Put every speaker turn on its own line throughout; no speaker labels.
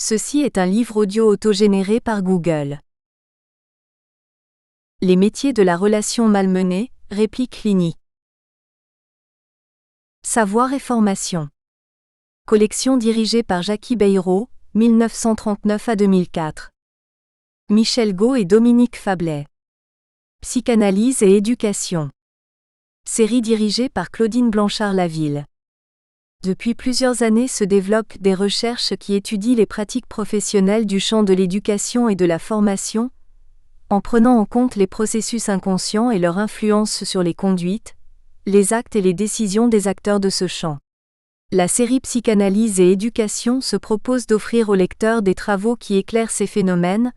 Ceci est un livre audio autogénéré par Google. Les métiers de la relation malmenée, réplique clinique. Savoir et formation. Collection dirigée par Jackie Bayrou, 1939 à 2004. Michel Gault et Dominique Fablet. Psychanalyse et éducation. Série dirigée par Claudine Blanchard-Laville. Depuis plusieurs années se développent des recherches qui étudient les pratiques professionnelles du champ de l'éducation et de la formation, en prenant en compte les processus inconscients et leur influence sur les conduites, les actes et les décisions des acteurs de ce champ. La série Psychanalyse et éducation se propose d'offrir aux lecteurs des travaux qui éclairent ces phénomènes,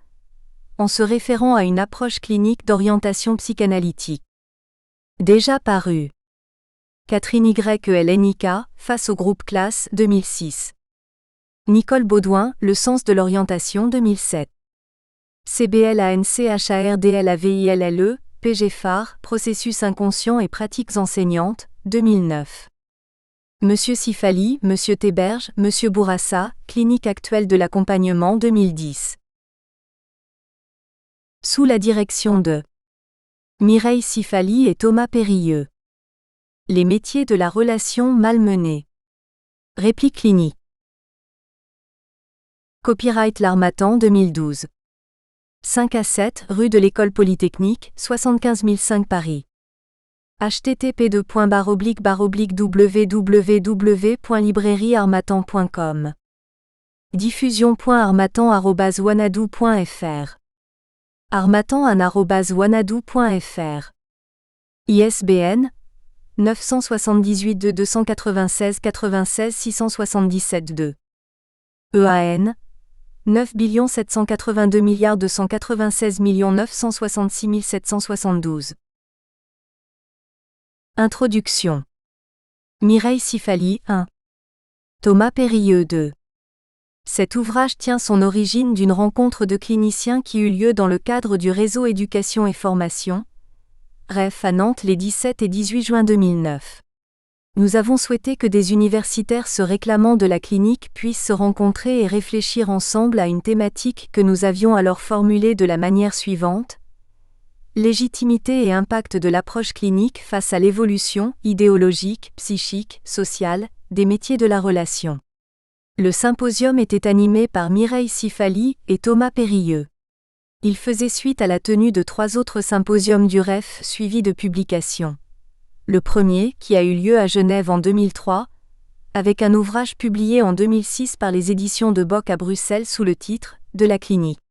en se référant à une approche clinique d'orientation psychanalytique. Déjà paru. Catherine Yelnik, face au groupe Classe, 2006. Nicole Baudouin, Le sens de l'orientation, 2007. CBLANCHARDLAVILLE, PG phare, Processus inconscient et pratiques enseignantes, 2009. Monsieur Sifali, Monsieur Théberge, Monsieur Bourassa, Clinique actuelle de l'accompagnement, 2010. Sous la direction de Mireille Sifali et Thomas Périlleux. Les métiers de la relation malmenée. Réplique clinique. Copyright L'Harmattan 2012. 5 à 7 rue de l'École Polytechnique, 75 005 Paris. http://www.librairieharmattan.com. Diffusion.harmattan@wanadoo.fr. harmattan@wanadoo.fr. ISBN 978 296 96 677 2. EAN 9 782 296 966 772. Introduction. Mireille Sifali 1. Thomas Périlleux 2. Cet ouvrage tient son origine d'une rencontre de cliniciens qui eut lieu dans le cadre du réseau Éducation et Formation, REF à Nantes les 17 et 18 juin 2009. Nous avons souhaité que des universitaires se réclamant de la clinique puissent se rencontrer et réfléchir ensemble à une thématique que nous avions alors formulée de la manière suivante: légitimité et impact de l'approche clinique face à l'évolution idéologique, psychique, sociale, des métiers de la relation. Le symposium était animé par Mireille Sifali et Thomas Périlleux. Il faisait suite à la tenue de 3 autres symposiums du REF suivis de publications. Le premier, qui a eu lieu à Genève en 2003, avec un ouvrage publié en 2006 par les éditions de Bock à Bruxelles sous le titre « De la clinique.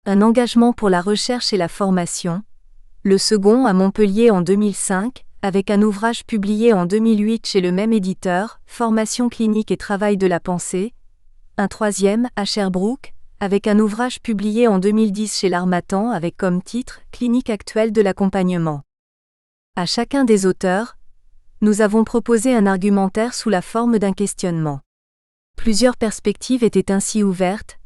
Un engagement pour la recherche et la formation ». Le second à Montpellier en 2005, avec un ouvrage publié en 2008 chez le même éditeur, Formation clinique et travail de la pensée. Un troisième à Sherbrooke, avec un ouvrage publié en 2010 chez L'Harmattan avec comme titre « Clinique actuelle de l'accompagnement ». À chacun des auteurs, nous avons proposé un argumentaire sous la forme d'un questionnement. Plusieurs perspectives étaient ainsi ouvertes,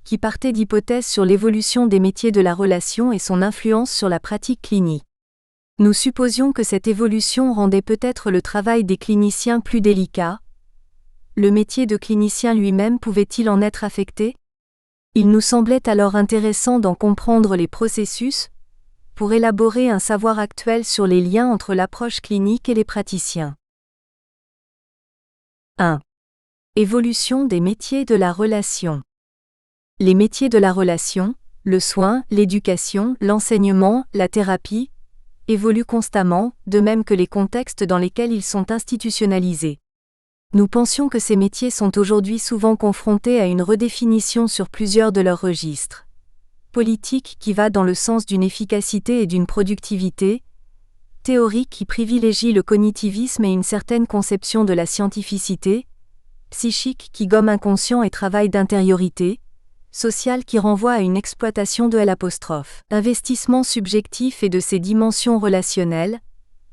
qui partaient d'hypothèses sur l'évolution des métiers de la relation et son influence sur la pratique clinique. Nous supposions que cette évolution rendait peut-être le travail des cliniciens plus délicat. Le métier de clinicien lui-même pouvait-il en être affecté ? Il nous semblait alors intéressant d'en comprendre les processus, pour élaborer un savoir actuel sur les liens entre l'approche clinique et les praticiens. 1. Évolution des métiers de la relation. Les métiers de la relation, le soin, l'éducation, l'enseignement, la thérapie, évoluent constamment, de même que les contextes dans lesquels ils sont institutionnalisés. Nous pensions que ces métiers sont aujourd'hui souvent confrontés à une redéfinition sur plusieurs de leurs registres. Politique qui va dans le sens d'une efficacité et d'une productivité, théorique qui privilégie le cognitivisme et une certaine conception de la scientificité, psychique qui gomme inconscient et travail d'intériorité, social qui renvoie à une exploitation de l'investissement subjectif et de ses dimensions relationnelles,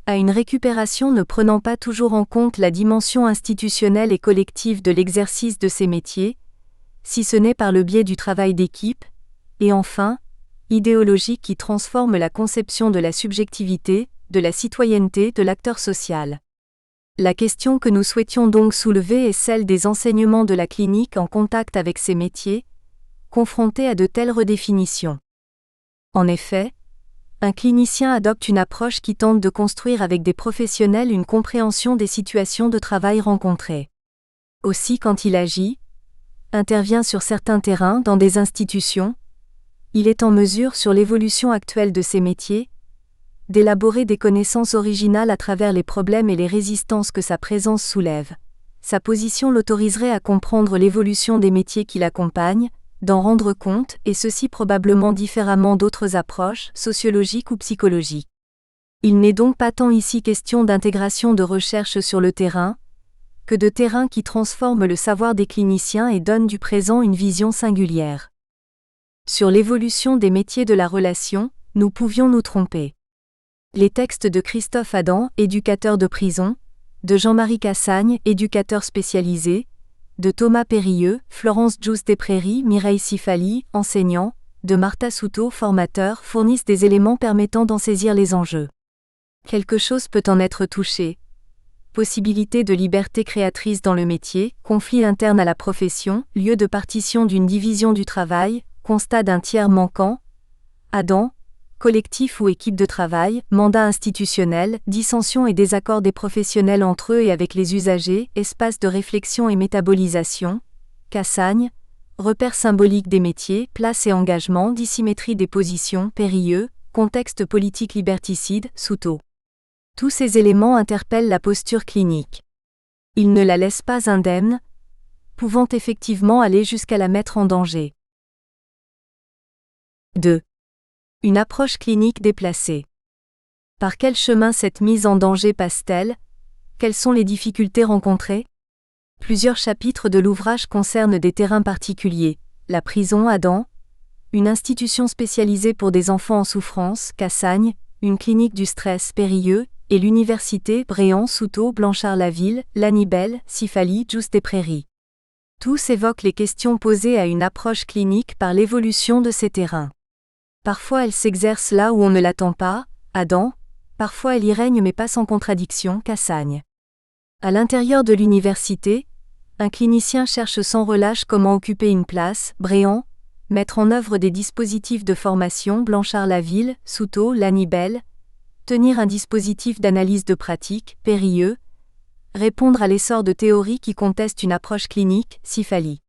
à une récupération ne prenant pas toujours en compte la dimension institutionnelle et collective de l'exercice de ces métiers, si ce n'est par le biais du travail d'équipe, et enfin, idéologique qui transforme la conception de la subjectivité, de la citoyenneté de l'acteur social. La question que nous souhaitions donc soulever est celle des enseignements de la clinique en contact avec ces métiers, confrontés à de telles redéfinitions. En effet, un clinicien adopte une approche qui tente de construire avec des professionnels une compréhension des situations de travail rencontrées. Aussi, quand il agit, intervient sur certains terrains dans des institutions, il est en mesure, sur l'évolution actuelle de ces métiers, d'élaborer des connaissances originales à travers les problèmes et les résistances que sa présence soulève. Sa position l'autoriserait à comprendre l'évolution des métiers qui l'accompagnent, d'en rendre compte, et ceci probablement différemment d'autres approches, sociologiques ou psychologiques. Il n'est donc pas tant ici question d'intégration de recherche sur le terrain, que de terrain qui transforme le savoir des cliniciens et donne du présent une vision singulière. Sur l'évolution des métiers de la relation, nous pouvions nous tromper. Les textes de Christophe Adam, éducateur de prison, de Jean-Marie Cassagne, éducateur spécialisé, de Thomas Périlleux, Florence Gius-Desprairies, Mireille Sifali, enseignant, de Martha Souto, formateur, fournissent des éléments permettant d'en saisir les enjeux. Quelque chose peut en être touché. Possibilité de liberté créatrice dans le métier, conflit interne à la profession, lieu de partition d'une division du travail, constat d'un tiers manquant, Adam, collectif ou équipe de travail, mandat institutionnel, dissensions et désaccords des professionnels entre eux et avec les usagers, espace de réflexion et métabolisation, Cassagne, repères symboliques des métiers, place et engagement, dissymétrie des positions, Périlleux, contexte politique liberticide, Souto. Tous ces éléments interpellent la posture clinique. Ils ne la laissent pas indemne, pouvant effectivement aller jusqu'à la mettre en danger. 2. Une approche clinique déplacée. Par quel chemin cette mise en danger passe-t-elle? Quelles sont les difficultés rencontrées? Plusieurs chapitres de l'ouvrage concernent des terrains particuliers. La prison, Adam, une institution spécialisée pour des enfants en souffrance, Cassagne, une clinique du stress, Périlleux, et l'université, Bréant, Souto, Blanchard-Laville, Lanibel, Sifali, Gius-Desprairies. Tous évoquent les questions posées à une approche clinique par l'évolution de ces terrains. Parfois elle s'exerce là où on ne l'attend pas, Adam, parfois elle y règne mais pas sans contradiction, Cassagne. À l'intérieur de l'université, un clinicien cherche sans relâche comment occuper une place, Bréant, mettre en œuvre des dispositifs de formation, Blanchard-Laville, Souto, Lanibel, tenir un dispositif d'analyse de pratique, Périlleux, répondre à l'essor de théories qui contestent une approche clinique, Sifali.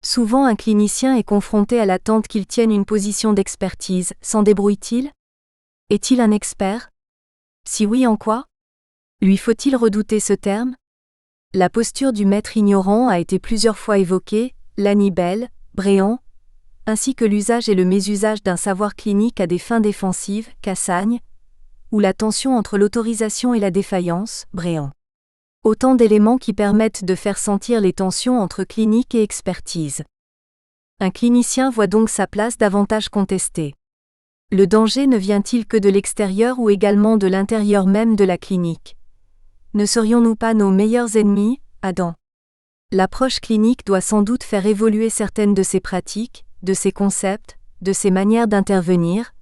Souvent un clinicien est confronté à l'attente qu'il tienne une position d'expertise, s'en débrouille-t-il? Est-il un expert? Si oui, en quoi? Lui faut-il redouter ce terme? La posture du maître ignorant a été plusieurs fois évoquée, Lanibel, Bréant, ainsi que l'usage et le mésusage d'un savoir clinique à des fins défensives, Cassagne, ou la tension entre l'autorisation et la défaillance, Bréant. Autant d'éléments qui permettent de faire sentir les tensions entre clinique et expertise. Un clinicien voit donc sa place davantage contestée. Le danger ne vient-il que de l'extérieur ou également de l'intérieur même de la clinique? Ne serions-nous pas nos meilleurs ennemis, Adam? L'approche clinique doit sans doute faire évoluer certaines de ses pratiques, de ses concepts, de ses manières d'intervenir,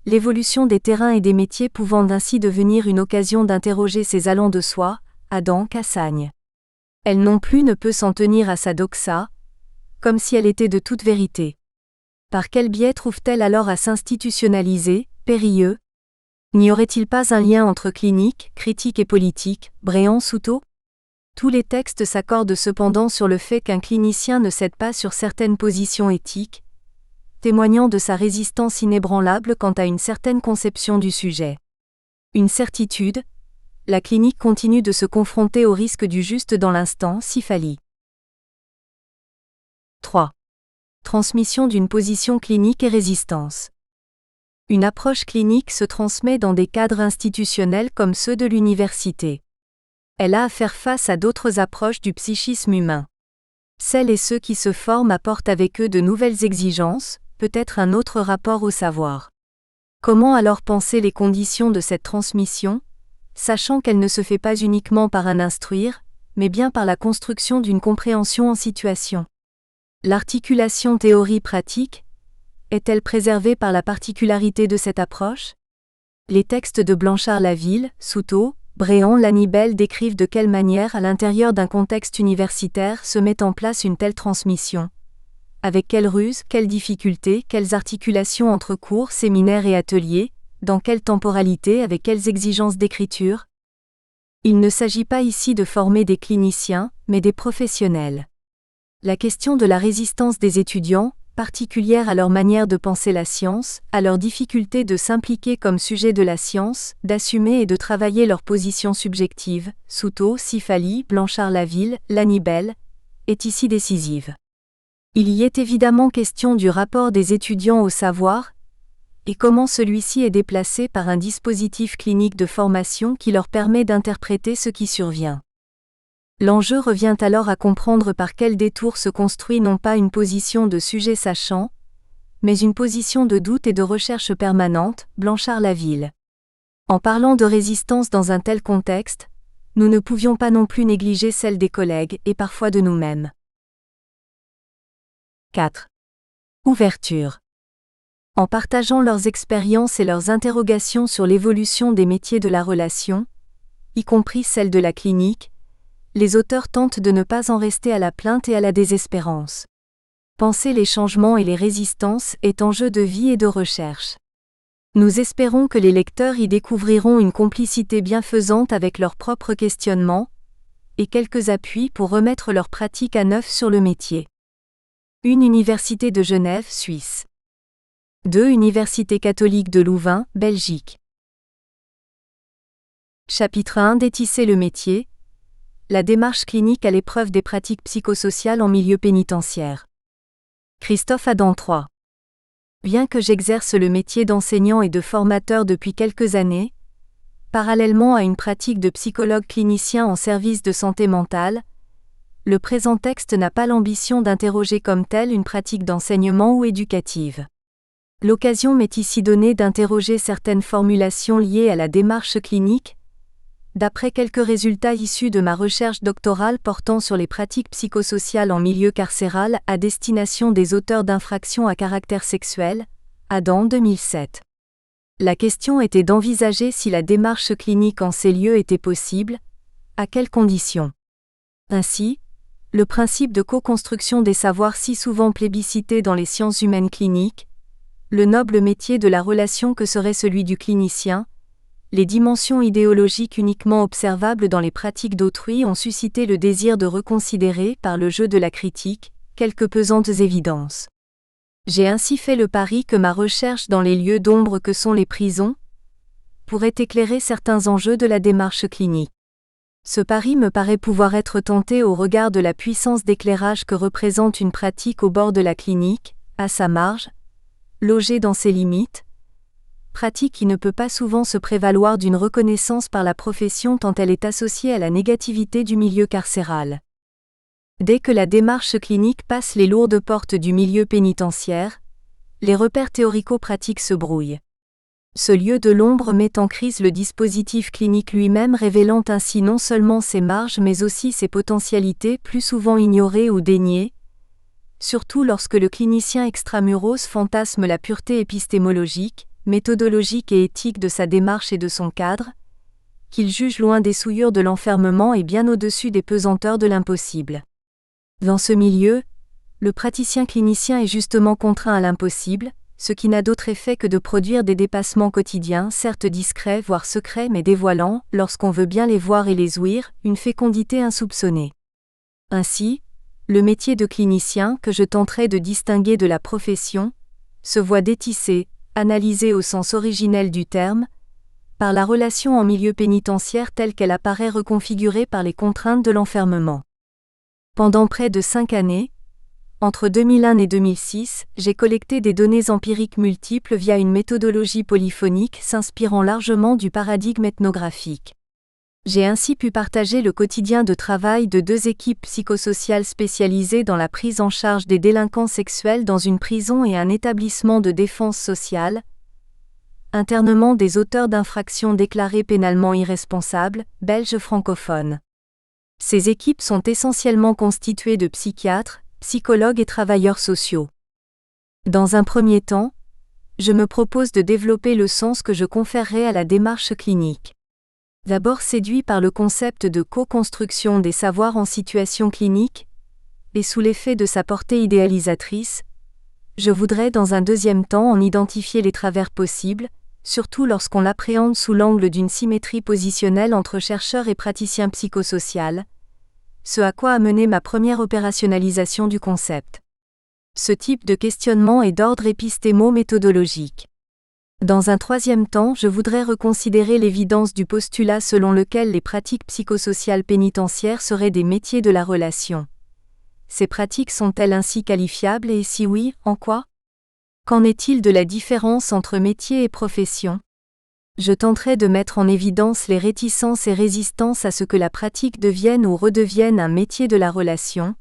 l'évolution des terrains et des métiers pouvant ainsi devenir une occasion d'interroger ses allants de soi, Adam, Cassagne. Elle non plus ne peut s'en tenir à sa doxa, comme si elle était de toute vérité. Par quel biais trouve-t-elle alors à s'institutionnaliser, Périlleux? N'y aurait-il pas un lien entre clinique, critique et politique, Bréant, Souto? Tous les textes s'accordent cependant sur le fait qu'un clinicien ne cède pas sur certaines positions éthiques, témoignant de sa résistance inébranlable quant à une certaine conception du sujet. Une certitude, la clinique continue de se confronter au risque du juste dans l'instant, Sifali. 3. Transmission d'une position clinique et résistance. Une approche clinique se transmet dans des cadres institutionnels comme ceux de l'université. Elle a à faire face à d'autres approches du psychisme humain. Celles et ceux qui se forment apportent avec eux de nouvelles exigences, peut-être un autre rapport au savoir. Comment alors penser les conditions de cette transmission, sachant qu'elle ne se fait pas uniquement par un instruire, mais bien par la construction d'une compréhension en situation? L'articulation théorie-pratique est-elle préservée par la particularité de cette approche? Les textes de Blanchard-Laville, Souto, Bréant Lanibel décrivent de quelle manière à l'intérieur d'un contexte universitaire se met en place une telle transmission. Avec quelles ruses, quelles difficultés, quelles articulations entre cours, séminaires et ateliers, dans quelle temporalité, avec quelles exigences d'écriture. Il ne s'agit pas ici de former des cliniciens, mais des professionnels. La question de la résistance des étudiants, particulière à leur manière de penser la science, à leur difficulté de s'impliquer comme sujet de la science, d'assumer et de travailler leur position subjective, Souto, Sifali, Blanchard-Laville, Lanibel, est ici décisive. Il y est évidemment question du rapport des étudiants au savoir, et comment celui-ci est déplacé par un dispositif clinique de formation qui leur permet d'interpréter ce qui survient. L'enjeu revient alors à comprendre par quel détour se construit non pas une position de sujet sachant, mais une position de doute et de recherche permanente, Blanchard-Laville. En parlant de résistance dans un tel contexte, nous ne pouvions pas non plus négliger celle des collègues et parfois de nous-mêmes. 4. Ouverture. En partageant leurs expériences et leurs interrogations sur l'évolution des métiers de la relation, y compris celle de la clinique, les auteurs tentent de ne pas en rester à la plainte et à la désespérance. Penser les changements et les résistances est enjeu de vie et de recherche. Nous espérons que les lecteurs y découvriront une complicité bienfaisante avec leurs propres questionnements, et quelques appuis pour remettre leur pratique à neuf sur le métier. 1 Université de Genève, Suisse. 2 Université catholique de Louvain, Belgique. Chapitre 1 Détisser le métier. La démarche clinique à l'épreuve des pratiques psychosociales en milieu pénitentiaire. Christophe Adam 3. Bien que j'exerce le métier d'enseignant et de formateur depuis quelques années, parallèlement à une pratique de psychologue clinicien en service de santé mentale, le présent texte n'a pas l'ambition d'interroger comme telle une pratique d'enseignement ou éducative. L'occasion m'est ici donnée d'interroger certaines formulations liées à la démarche clinique, d'après quelques résultats issus de ma recherche doctorale portant sur les pratiques psychosociales en milieu carcéral à destination des auteurs d'infractions à caractère sexuel, Adam 2007. La question était d'envisager si la démarche clinique en ces lieux était possible, à quelles conditions. Ainsi, le principe de co-construction des savoirs si souvent plébiscité dans les sciences humaines cliniques, le noble métier de la relation que serait celui du clinicien, les dimensions idéologiques uniquement observables dans les pratiques d'autrui ont suscité le désir de reconsidérer, par le jeu de la critique, quelques pesantes évidences. J'ai ainsi fait le pari que ma recherche dans les lieux d'ombre que sont les prisons pourrait éclairer certains enjeux de la démarche clinique. Ce pari me paraît pouvoir être tenté au regard de la puissance d'éclairage que représente une pratique au bord de la clinique, à sa marge, logée dans ses limites, pratique qui ne peut pas souvent se prévaloir d'une reconnaissance par la profession tant elle est associée à la négativité du milieu carcéral. Dès que la démarche clinique passe les lourdes portes du milieu pénitentiaire, les repères théorico-pratiques se brouillent. Ce lieu de l'ombre met en crise le dispositif clinique lui-même, révélant ainsi non seulement ses marges mais aussi ses potentialités plus souvent ignorées ou déniées, surtout lorsque le clinicien extramuros fantasme la pureté épistémologique, méthodologique et éthique de sa démarche et de son cadre, qu'il juge loin des souillures de l'enfermement et bien au-dessus des pesanteurs de l'impossible. Dans ce milieu, le praticien clinicien est justement contraint à l'impossible, ce qui n'a d'autre effet que de produire des dépassements quotidiens, certes discrets voire secrets mais dévoilant, lorsqu'on veut bien les voir et les ouïr, une fécondité insoupçonnée. Ainsi, le métier de clinicien, que je tenterai de distinguer de la profession, se voit détissé, analysé au sens originel du terme, par la relation en milieu pénitentiaire telle qu'elle apparaît reconfigurée par les contraintes de l'enfermement. Pendant près de 5 années, entre 2001 et 2006, j'ai collecté des données empiriques multiples via une méthodologie polyphonique s'inspirant largement du paradigme ethnographique. J'ai ainsi pu partager le quotidien de travail de 2 équipes psychosociales spécialisées dans la prise en charge des délinquants sexuels dans une prison et un établissement de défense sociale, internement des auteurs d'infractions déclarés pénalement irresponsables, belges francophones. Ces équipes sont essentiellement constituées de psychiatres, psychologues et travailleurs sociaux. Dans un premier temps, je me propose de développer le sens que je conférerai à la démarche clinique. D'abord séduit par le concept de co-construction des savoirs en situation clinique, et sous l'effet de sa portée idéalisatrice, je voudrais dans un deuxième temps en identifier les travers possibles, surtout lorsqu'on l'appréhende sous l'angle d'une symétrie positionnelle entre chercheur et praticien psychosocial, ce à quoi a mené ma première opérationnalisation du concept. Ce type de questionnement est d'ordre épistémo-méthodologique. Dans un troisième temps, je voudrais reconsidérer l'évidence du postulat selon lequel les pratiques psychosociales pénitentiaires seraient des métiers de la relation. Ces pratiques sont-elles ainsi qualifiables et si oui, en quoi ? Qu'en est-il de la différence entre métier et profession ? Je tenterai de mettre en évidence les réticences et résistances à ce que la pratique devienne ou redevienne un métier de la relation,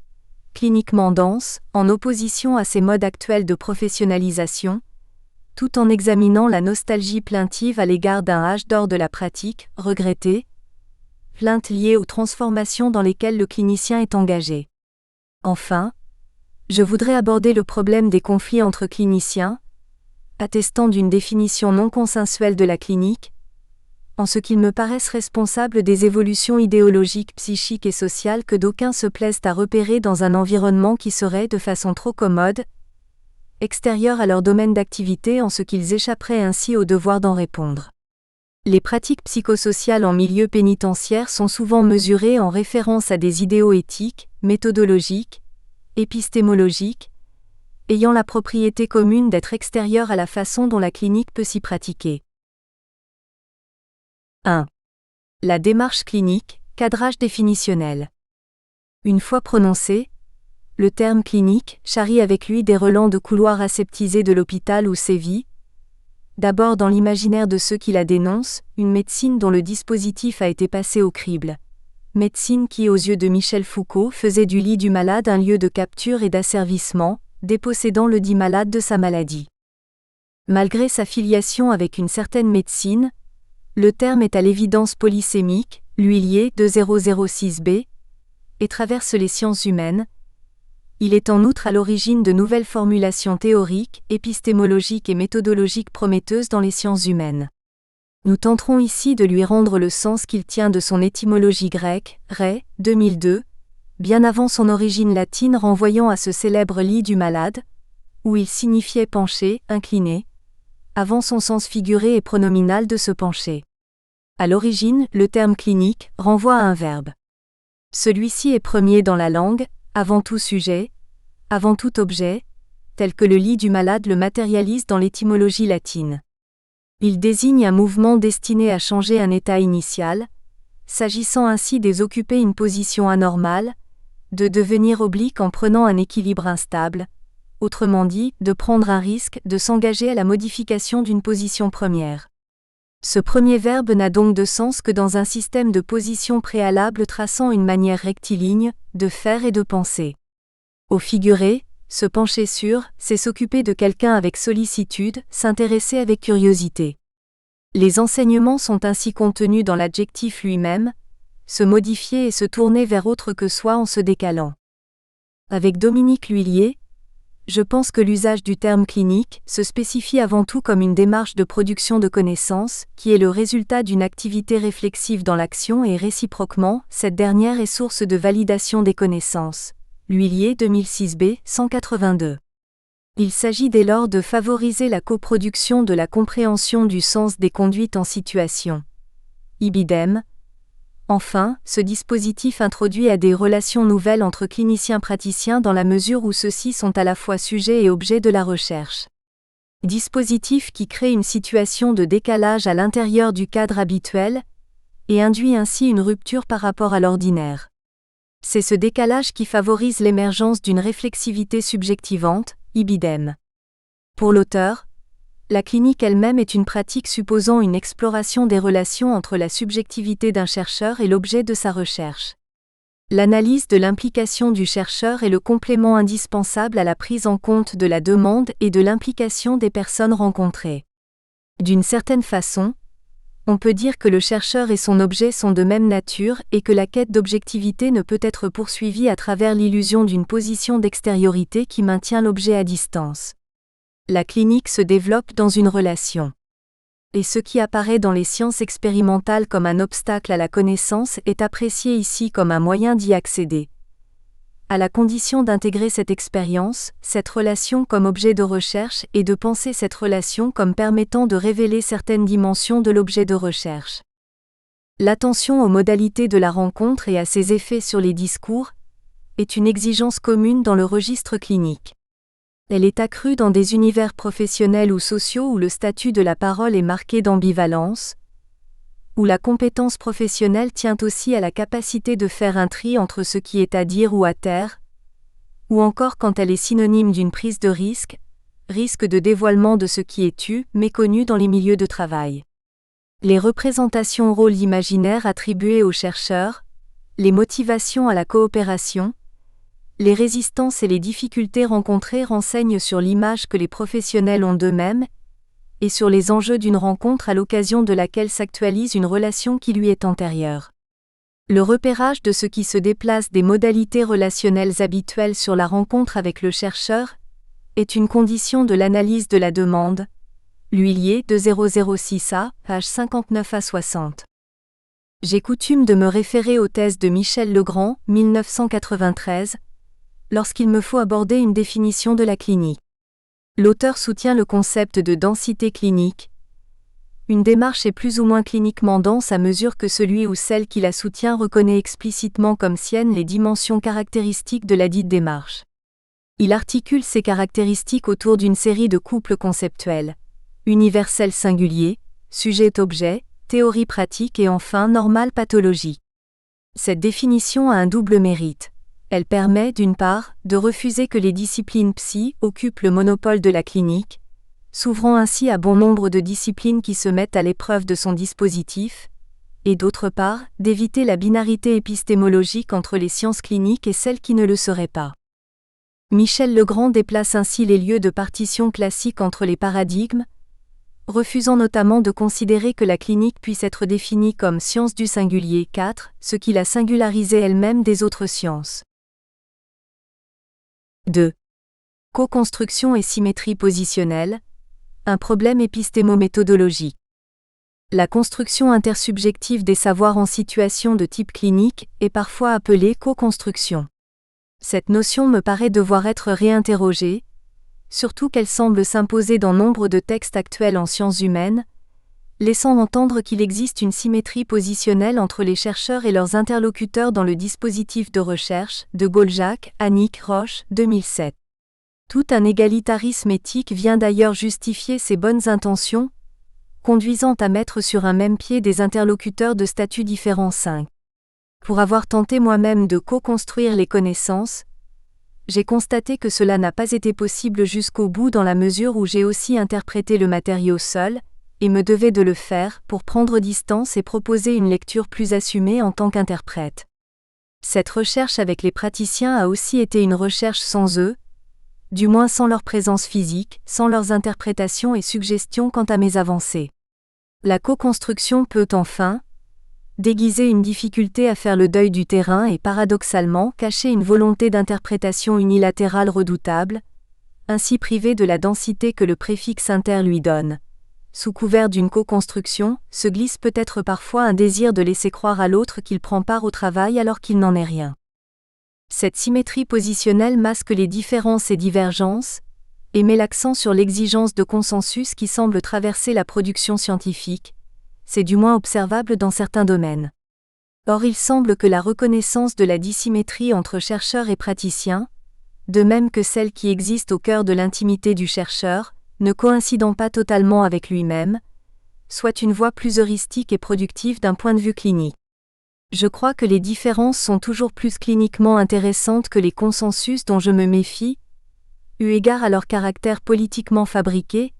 cliniquement dense, en opposition à ces modes actuels de professionnalisation, tout en examinant la nostalgie plaintive à l'égard d'un âge d'or de la pratique, regretté, plainte liée aux transformations dans lesquelles le clinicien est engagé. Enfin, je voudrais aborder le problème des conflits entre cliniciens, attestant d'une définition non consensuelle de la clinique, en ce qu'ils me paraissent responsables des évolutions idéologiques, psychiques et sociales que d'aucuns se plaisent à repérer dans un environnement qui serait, de façon trop commode, extérieur à leur domaine d'activité en ce qu'ils échapperaient ainsi au devoir d'en répondre. Les pratiques psychosociales en milieu pénitentiaire sont souvent mesurées en référence à des idéaux éthiques, méthodologiques, épistémologiques, ayant la propriété commune d'être extérieures à la façon dont la clinique peut s'y pratiquer. 1. La démarche clinique, cadrage définitionnel. Une fois prononcé, le terme clinique charrie avec lui des relents de couloirs aseptisés de l'hôpital où sévit, d'abord dans l'imaginaire de ceux qui la dénoncent, une médecine dont le dispositif a été passé au crible. Médecine qui, aux yeux de Michel Foucault, faisait du lit du malade un lieu de capture et d'asservissement, dépossédant le dit malade de sa maladie. Malgré sa filiation avec une certaine médecine, le terme est à l'évidence polysémique, lui lié 2006b, et traverse les sciences humaines. Il est en outre à l'origine de nouvelles formulations théoriques, épistémologiques et méthodologiques prometteuses dans les sciences humaines. Nous tenterons ici de lui rendre le sens qu'il tient de son étymologie grecque, Ray, 2002, bien avant son origine latine renvoyant à ce célèbre lit du malade, où il signifiait pencher, incliner, avant son sens figuré et pronominal de se pencher. À l'origine, le terme clinique renvoie à un verbe. Celui-ci est premier dans la langue, avant tout sujet, avant tout objet, tel que le lit du malade le matérialise dans l'étymologie latine. Il désigne un mouvement destiné à changer un état initial, s'agissant ainsi d'occuper une position anormale, de devenir oblique en prenant un équilibre instable, autrement dit, de prendre un risque, de s'engager à la modification d'une position première. Ce premier verbe n'a donc de sens que dans un système de positions préalables traçant une manière rectiligne, de faire et de penser. Au figuré, se pencher sur, c'est s'occuper de quelqu'un avec sollicitude, s'intéresser avec curiosité. Les enseignements sont ainsi contenus dans l'adjectif lui-même, se modifier et se tourner vers autre que soi en se décalant. Avec Dominique L'Huillier, je pense que l'usage du terme clinique se spécifie avant tout comme une démarche de production de connaissances, qui est le résultat d'une activité réflexive dans l'action et réciproquement, cette dernière est source de validation des connaissances. L'Huillier 2006b, 182. Il s'agit dès lors de favoriser la coproduction de la compréhension du sens des conduites en situation. Ibidem. Enfin, ce dispositif introduit à des relations nouvelles entre cliniciens-praticiens dans la mesure où ceux-ci sont à la fois sujets et objets de la recherche. Dispositif qui crée une situation de décalage à l'intérieur du cadre habituel, et induit ainsi une rupture par rapport à l'ordinaire. C'est ce décalage qui favorise l'émergence d'une réflexivité subjectivante, ibidem. Pour l'auteur, la clinique elle-même est une pratique supposant une exploration des relations entre la subjectivité d'un chercheur et l'objet de sa recherche. L'analyse de l'implication du chercheur est le complément indispensable à la prise en compte de la demande et de l'implication des personnes rencontrées. D'une certaine façon, on peut dire que le chercheur et son objet sont de même nature et que la quête d'objectivité ne peut être poursuivie à travers l'illusion d'une position d'extériorité qui maintient l'objet à distance. La clinique se développe dans une relation. Et ce qui apparaît dans les sciences expérimentales comme un obstacle à la connaissance est apprécié ici comme un moyen d'y accéder. À la condition d'intégrer cette expérience, cette relation comme objet de recherche et de penser cette relation comme permettant de révéler certaines dimensions de l'objet de recherche. L'attention aux modalités de la rencontre et à ses effets sur les discours est une exigence commune dans le registre clinique. Elle est accrue dans des univers professionnels ou sociaux où le statut de la parole est marqué d'ambivalence, où la compétence professionnelle tient aussi à la capacité de faire un tri entre ce qui est à dire ou à taire, ou encore quand elle est synonyme d'une prise de risque de dévoilement de ce qui est tu, méconnu dans les milieux de travail. Les représentations rôles imaginaires attribuées aux chercheurs, les motivations à la coopération, les résistances et les difficultés rencontrées renseignent sur l'image que les professionnels ont d'eux-mêmes, et sur les enjeux d'une rencontre à l'occasion de laquelle s'actualise une relation qui lui est antérieure. Le repérage de ce qui se déplace des modalités relationnelles habituelles sur la rencontre avec le chercheur est une condition de l'analyse de la demande. L'Huillier 2006a, page 59 à 60. J'ai coutume de me référer aux thèses de Michel Legrand, 1993, lorsqu'il me faut aborder une définition de la clinique. L'auteur soutient le concept de densité clinique. Une démarche est plus ou moins cliniquement dense à mesure que celui ou celle qui la soutient reconnaît explicitement comme sienne les dimensions caractéristiques de la dite démarche. Il articule ces caractéristiques autour d'une série de couples conceptuels: universel singulier, sujet-objet, théorie pratique et enfin normale pathologie. Cette définition a un double mérite. Elle permet, d'une part, de refuser que les disciplines psy occupent le monopole de la clinique, s'ouvrant ainsi à bon nombre de disciplines qui se mettent à l'épreuve de son dispositif, et d'autre part, d'éviter la binarité épistémologique entre les sciences cliniques et celles qui ne le seraient pas. Michel Legrand déplace ainsi les lieux de partition classiques entre les paradigmes, refusant notamment de considérer que la clinique puisse être définie comme science du singulier 4, ce qui la singularisait elle-même des autres sciences. 2. Co-construction et symétrie positionnelle, un problème épistémo-méthodologique. La construction intersubjective des savoirs en situation de type clinique est parfois appelée co-construction. Cette notion me paraît devoir être réinterrogée, surtout qu'elle semble s'imposer dans nombre de textes actuels en sciences humaines, laissant entendre qu'il existe une symétrie positionnelle entre les chercheurs et leurs interlocuteurs dans le dispositif de recherche, de Gaulle-Jacques, Annick Roche, 2007. Tout un égalitarisme éthique vient d'ailleurs justifier ces bonnes intentions, conduisant à mettre sur un même pied des interlocuteurs de statuts différents. 5. Pour avoir tenté moi-même de co-construire les connaissances, j'ai constaté que cela n'a pas été possible jusqu'au bout dans la mesure où j'ai aussi interprété le matériau seul, et me devais de le faire pour prendre distance et proposer une lecture plus assumée en tant qu'interprète. Cette recherche avec les praticiens a aussi été une recherche sans eux, du moins sans leur présence physique, sans leurs interprétations et suggestions quant à mes avancées. La co-construction peut enfin déguiser une difficulté à faire le deuil du terrain et paradoxalement cacher une volonté d'interprétation unilatérale redoutable, ainsi privée de la densité que le préfixe inter lui donne. Sous couvert d'une co-construction, se glisse peut-être parfois un désir de laisser croire à l'autre qu'il prend part au travail alors qu'il n'en est rien. Cette symétrie positionnelle masque les différences et divergences, et met l'accent sur l'exigence de consensus qui semble traverser la production scientifique. C'est du moins observable dans certains domaines. Or il semble que la reconnaissance de la dissymétrie entre chercheurs et praticiens, de même que celle qui existe au cœur de l'intimité du chercheur, ne coïncidant pas totalement avec lui-même, soit une voie plus heuristique et productive d'un point de vue clinique. Je crois que les différences sont toujours plus cliniquement intéressantes que les consensus dont je me méfie, eu égard à leur caractère politiquement fabriqué,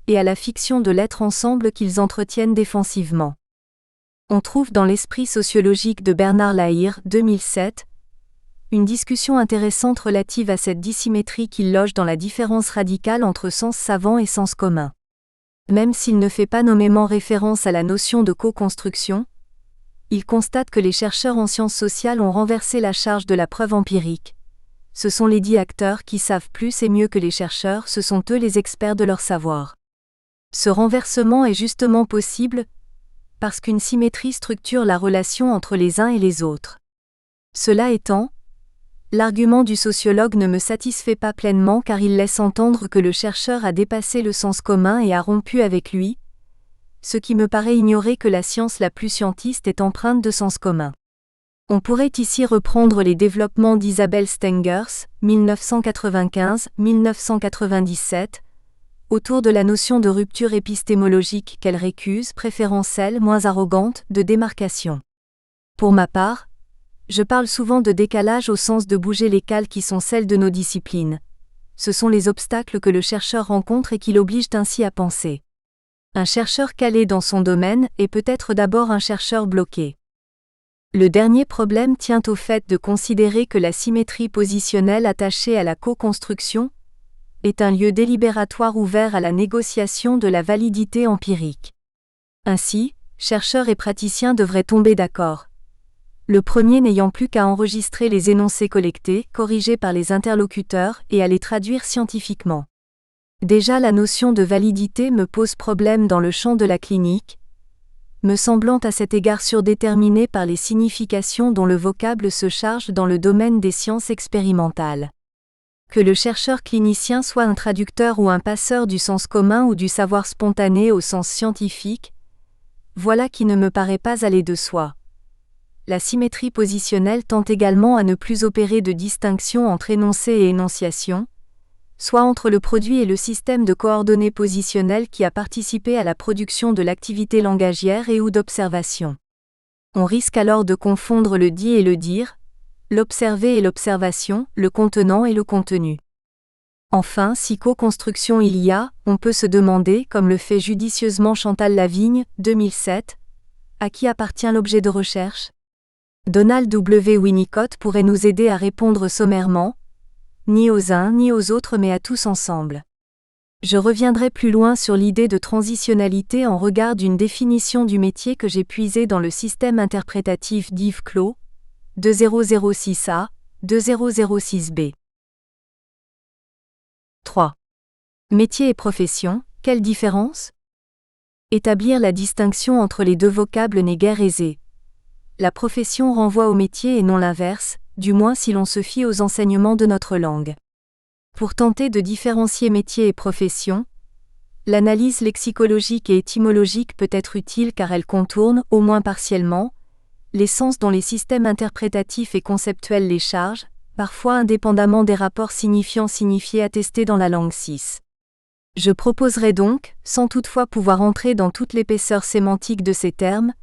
et à la fiction de l'être ensemble qu'ils entretiennent défensivement. On trouve dans l'esprit sociologique de Bernard Lahire, 2007, une discussion intéressante relative à cette dissymétrie qu'il loge dans la différence radicale entre sens savant et sens commun. Même s'il ne fait pas nommément référence à la notion de co-construction, il constate que les chercheurs en sciences sociales ont renversé la charge de la preuve empirique. Ce sont les dits acteurs qui savent plus et mieux que les chercheurs, ce sont eux les experts de leur savoir. Ce renversement est justement possible parce qu'une symétrie structure la relation entre les uns et les autres. Cela étant, l'argument du sociologue ne me satisfait pas pleinement car il laisse entendre que le chercheur a dépassé le sens commun et a rompu avec lui, ce qui me paraît ignorer que la science la plus scientiste est empreinte de sens commun. On pourrait ici reprendre les développements d'Isabelle Stengers, 1995-1997, autour de la notion de rupture épistémologique qu'elle récuse, préférant celle moins arrogante de démarcation. Pour ma part, je parle souvent de décalage au sens de bouger les cales qui sont celles de nos disciplines. Ce sont les obstacles que le chercheur rencontre et qui l'obligent ainsi à penser. Un chercheur calé dans son domaine est peut-être d'abord un chercheur bloqué. Le dernier problème tient au fait de considérer que la symétrie positionnelle attachée à la co-construction est un lieu délibératoire ouvert à la négociation de la validité empirique. Ainsi, chercheurs et praticiens devraient tomber d'accord. Le premier n'ayant plus qu'à enregistrer les énoncés collectés, corrigés par les interlocuteurs et à les traduire scientifiquement. Déjà la notion de validité me pose problème dans le champ de la clinique, me semblant à cet égard surdéterminée par les significations dont le vocable se charge dans le domaine des sciences expérimentales. Que le chercheur clinicien soit un traducteur ou un passeur du sens commun ou du savoir spontané au sens scientifique, voilà qui ne me paraît pas aller de soi. La symétrie positionnelle tend également à ne plus opérer de distinction entre énoncé et énonciation, soit entre le produit et le système de coordonnées positionnelles qui a participé à la production de l'activité langagière et ou d'observation. On risque alors de confondre le dit et le dire, l'observé et l'observation, le contenant et le contenu. Enfin, si co-construction il y a, on peut se demander, comme le fait judicieusement Chantal Lavigne, 2007, à qui appartient l'objet de recherche ? Donald W. Winnicott pourrait nous aider à répondre sommairement, ni aux uns ni aux autres mais à tous ensemble. Je reviendrai plus loin sur l'idée de transitionnalité en regard d'une définition du métier que j'ai puisée dans le système interprétatif d'Yves Clos, 2006a, 2006b. 3. Métier et profession, quelle différence ? Établir la distinction entre les deux vocables n'est guère aisé. La profession renvoie au métier et non l'inverse, du moins si l'on se fie aux enseignements de notre langue. Pour tenter de différencier métier et profession, l'analyse lexicologique et étymologique peut être utile car elle contourne, au moins partiellement, les sens dont les systèmes interprétatifs et conceptuels les chargent, parfois indépendamment des rapports signifiant-signifié attestés dans la langue 6. Je proposerai donc, sans toutefois pouvoir entrer dans toute l'épaisseur sémantique de ces termes,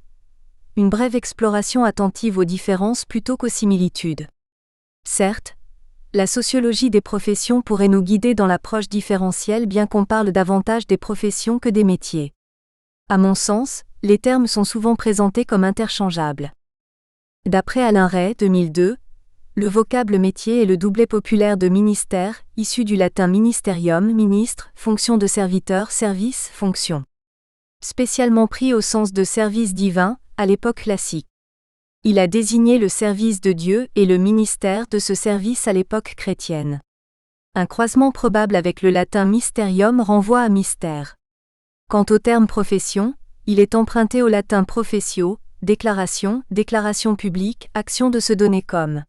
une brève exploration attentive aux différences plutôt qu'aux similitudes. Certes, la sociologie des professions pourrait nous guider dans l'approche différentielle bien qu'on parle davantage des professions que des métiers. À mon sens, les termes sont souvent présentés comme interchangeables. D'après Alain Ray, 2002, le vocable métier est le doublet populaire de ministère, issu du latin ministerium, ministre, fonction de serviteur, service, fonction. Spécialement pris au sens de service divin, à l'époque classique. Il a désigné le service de Dieu et le ministère de ce service à l'époque chrétienne. Un croisement probable avec le latin mysterium renvoie à mystère. Quant au terme profession, il est emprunté au latin professio, déclaration, déclaration publique, action de se donner comme.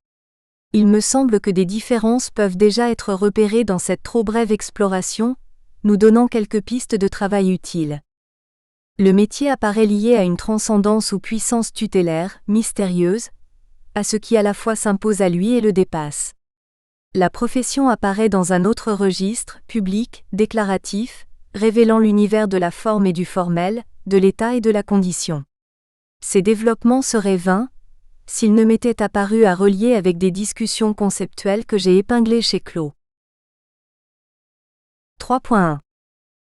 Il me semble que des différences peuvent déjà être repérées dans cette trop brève exploration, nous donnant quelques pistes de travail utiles. Le métier apparaît lié à une transcendance ou puissance tutélaire, mystérieuse, à ce qui à la fois s'impose à lui et le dépasse. La profession apparaît dans un autre registre, public, déclaratif, révélant l'univers de la forme et du formel, de l'état et de la condition. Ces développements seraient vains, s'ils ne m'étaient apparus à relier avec des discussions conceptuelles que j'ai épinglées chez Clos. 3.1.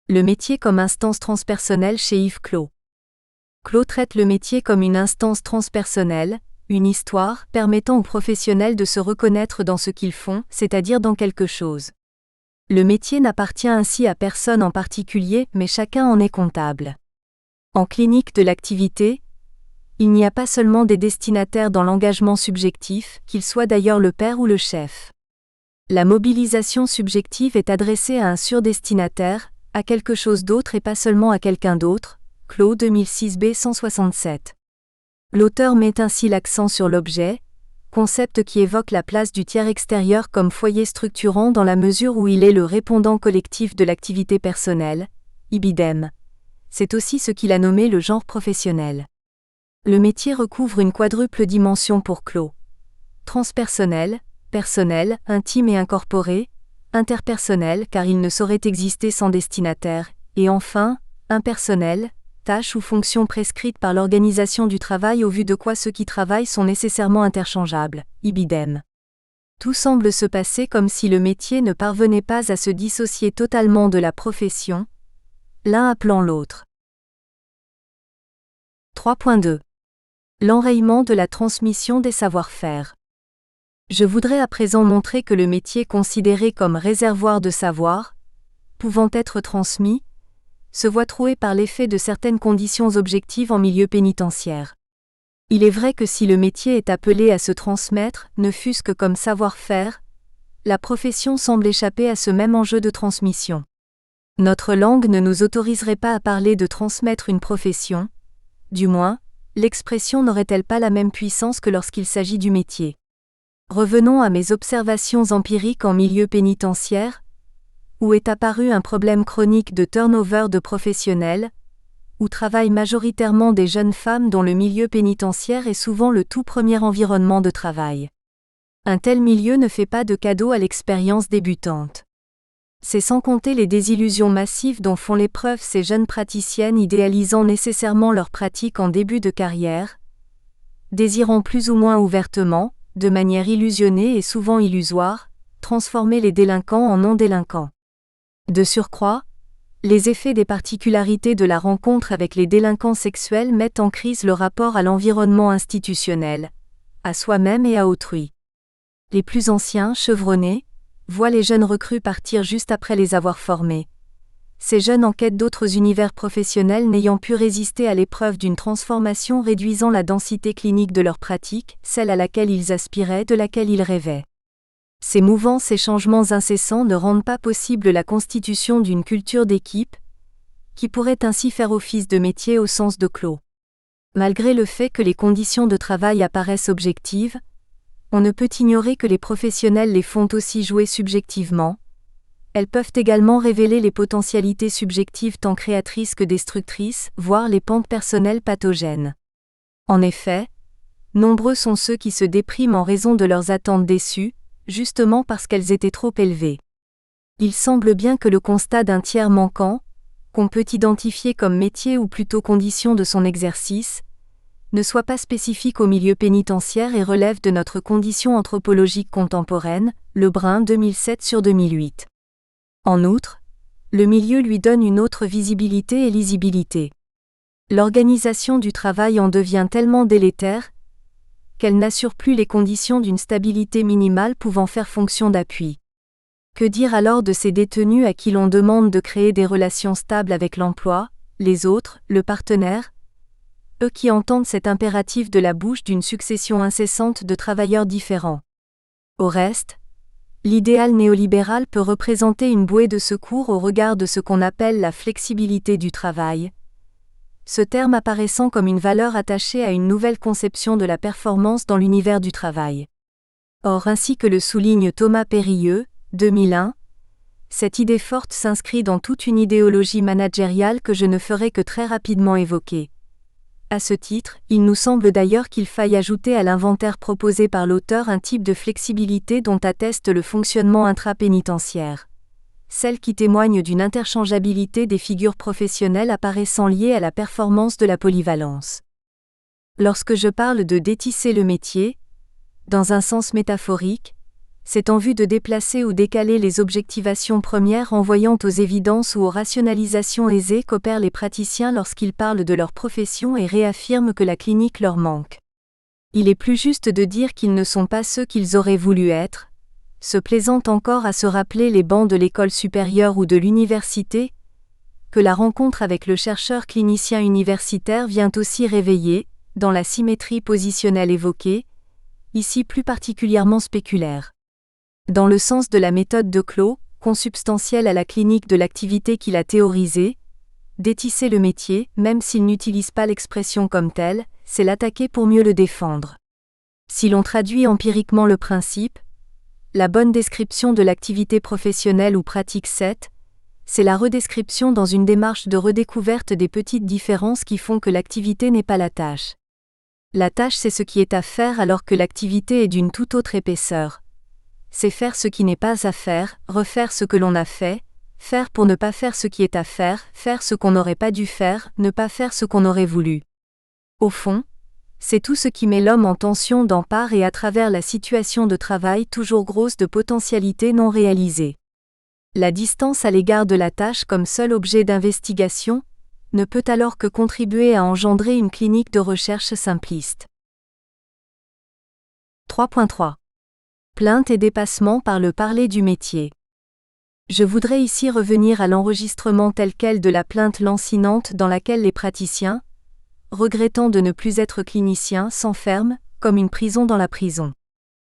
Le métier comme instance transpersonnelle chez Yves Clos. Clos traite le métier comme une instance transpersonnelle, une histoire permettant aux professionnels de se reconnaître dans ce qu'ils font, c'est-à-dire dans quelque chose. Le métier n'appartient ainsi à personne en particulier, mais chacun en est comptable. En clinique de l'activité, il n'y a pas seulement des destinataires dans l'engagement subjectif, qu'ils soient d'ailleurs le père ou le chef. La mobilisation subjective est adressée à un surdestinataire, à quelque chose d'autre et pas seulement à quelqu'un d'autre, Clos 2006b 167. L'auteur met ainsi l'accent sur l'objet, concept qui évoque la place du tiers extérieur comme foyer structurant dans la mesure où il est le répondant collectif de l'activité personnelle, ibidem. C'est aussi ce qu'il a nommé le genre professionnel. Le métier recouvre une quadruple dimension pour Clos. Transpersonnel, personnel, intime et incorporé, interpersonnel car il ne saurait exister sans destinataire, et enfin, impersonnel, tâches ou fonctions prescrites par l'organisation du travail au vu de quoi ceux qui travaillent sont nécessairement interchangeables, ibidem. Tout semble se passer comme si le métier ne parvenait pas à se dissocier totalement de la profession, l'un appelant l'autre. 3.2. L'enrayement de la transmission des savoir-faire. Je voudrais à présent montrer que le métier considéré comme réservoir de savoir, pouvant être transmis, se voit troué par l'effet de certaines conditions objectives en milieu pénitentiaire. Il est vrai que si le métier est appelé à se transmettre, ne fût-ce que comme savoir-faire, la profession semble échapper à ce même enjeu de transmission. Notre langue ne nous autoriserait pas à parler de transmettre une profession, du moins, l'expression n'aurait-elle pas la même puissance que lorsqu'il s'agit du métier. Revenons à mes observations empiriques en milieu pénitentiaire, où est apparu un problème chronique de turnover de professionnels, où travaillent majoritairement des jeunes femmes dont le milieu pénitentiaire est souvent le tout premier environnement de travail. Un tel milieu ne fait pas de cadeau à l'expérience débutante. C'est sans compter les désillusions massives dont font l'épreuve ces jeunes praticiennes idéalisant nécessairement leur pratique en début de carrière, désirant plus ou moins ouvertement, de manière illusionnée et souvent illusoire, transformer les délinquants en non-délinquants. De surcroît, les effets des particularités de la rencontre avec les délinquants sexuels mettent en crise le rapport à l'environnement institutionnel, à soi-même et à autrui. Les plus anciens, chevronnés, voient les jeunes recrues partir juste après les avoir formés. Ces jeunes en quête d'autres univers professionnels n'ayant pu résister à l'épreuve d'une transformation réduisant la densité clinique de leur pratique, celle à laquelle ils aspiraient, de laquelle ils rêvaient. Ces mouvances et changements incessants ne rendent pas possible la constitution d'une culture d'équipe, qui pourrait ainsi faire office de métier au sens de Clos. Malgré le fait que les conditions de travail apparaissent objectives, on ne peut ignorer que les professionnels les font aussi jouer subjectivement. Elles peuvent également révéler les potentialités subjectives tant créatrices que destructrices, voire les pentes personnelles pathogènes. En effet, nombreux sont ceux qui se dépriment en raison de leurs attentes déçues, justement parce qu'elles étaient trop élevées. Il semble bien que le constat d'un tiers manquant, qu'on peut identifier comme métier ou plutôt condition de son exercice, ne soit pas spécifique au milieu pénitentiaire et relève de notre condition anthropologique contemporaine, Lebrun 2007/2008. En outre, le milieu lui donne une autre visibilité et lisibilité. L'organisation du travail en devient tellement délétère qu'elle n'assure plus les conditions d'une stabilité minimale pouvant faire fonction d'appui. Que dire alors de ces détenus à qui l'on demande de créer des relations stables avec l'emploi, les autres, le partenaire, eux qui entendent cet impératif de la bouche d'une succession incessante de travailleurs différents. Au reste, l'idéal néolibéral peut représenter une bouée de secours au regard de ce qu'on appelle la flexibilité du travail, ce terme apparaissant comme une valeur attachée à une nouvelle conception de la performance dans l'univers du travail. Or, ainsi que le souligne Thomas Périlleux, 2001, cette idée forte s'inscrit dans toute une idéologie managériale que je ne ferai que très rapidement évoquer. À ce titre, il nous semble d'ailleurs qu'il faille ajouter à l'inventaire proposé par l'auteur un type de flexibilité dont atteste le fonctionnement intrapénitentiaire. Celle qui témoigne d'une interchangeabilité des figures professionnelles apparaissant liées à la performance de la polyvalence. Lorsque je parle de détisser le métier, dans un sens métaphorique, c'est en vue de déplacer ou décaler les objectivations premières renvoyant aux évidences ou aux rationalisations aisées qu'opèrent les praticiens lorsqu'ils parlent de leur profession et réaffirment que la clinique leur manque. Il est plus juste de dire qu'ils ne sont pas ceux qu'ils auraient voulu être, se plaisant encore à se rappeler les bancs de l'école supérieure ou de l'université, que la rencontre avec le chercheur clinicien universitaire vient aussi réveiller, dans la symétrie positionnelle évoquée, ici plus particulièrement spéculaire. Dans le sens de la méthode de Clos, consubstantielle à la clinique de l'activité qu'il a théorisée. Détisser le métier, même s'il n'utilise pas l'expression comme telle, c'est l'attaquer pour mieux le défendre. Si l'on traduit empiriquement le principe, la bonne description de l'activité professionnelle ou pratique 7, c'est la redescription dans une démarche de redécouverte des petites différences qui font que l'activité n'est pas la tâche. La tâche, c'est ce qui est à faire alors que l'activité est d'une toute autre épaisseur. C'est faire ce qui n'est pas à faire, refaire ce que l'on a fait, faire pour ne pas faire ce qui est à faire ce qu'on n'aurait pas dû faire, ne pas faire ce qu'on aurait voulu. Au fond, c'est tout ce qui met l'homme en tension dans par et à travers la situation de travail toujours grosse de potentialités non réalisées. La distance à l'égard de la tâche comme seul objet d'investigation ne peut alors que contribuer à engendrer une clinique de recherche simpliste. 3.3. Plainte et dépassement par le parler du métier. Je voudrais ici revenir à l'enregistrement tel quel de la plainte lancinante dans laquelle les praticiens, regrettant de ne plus être cliniciens, s'enferment, comme une prison dans la prison.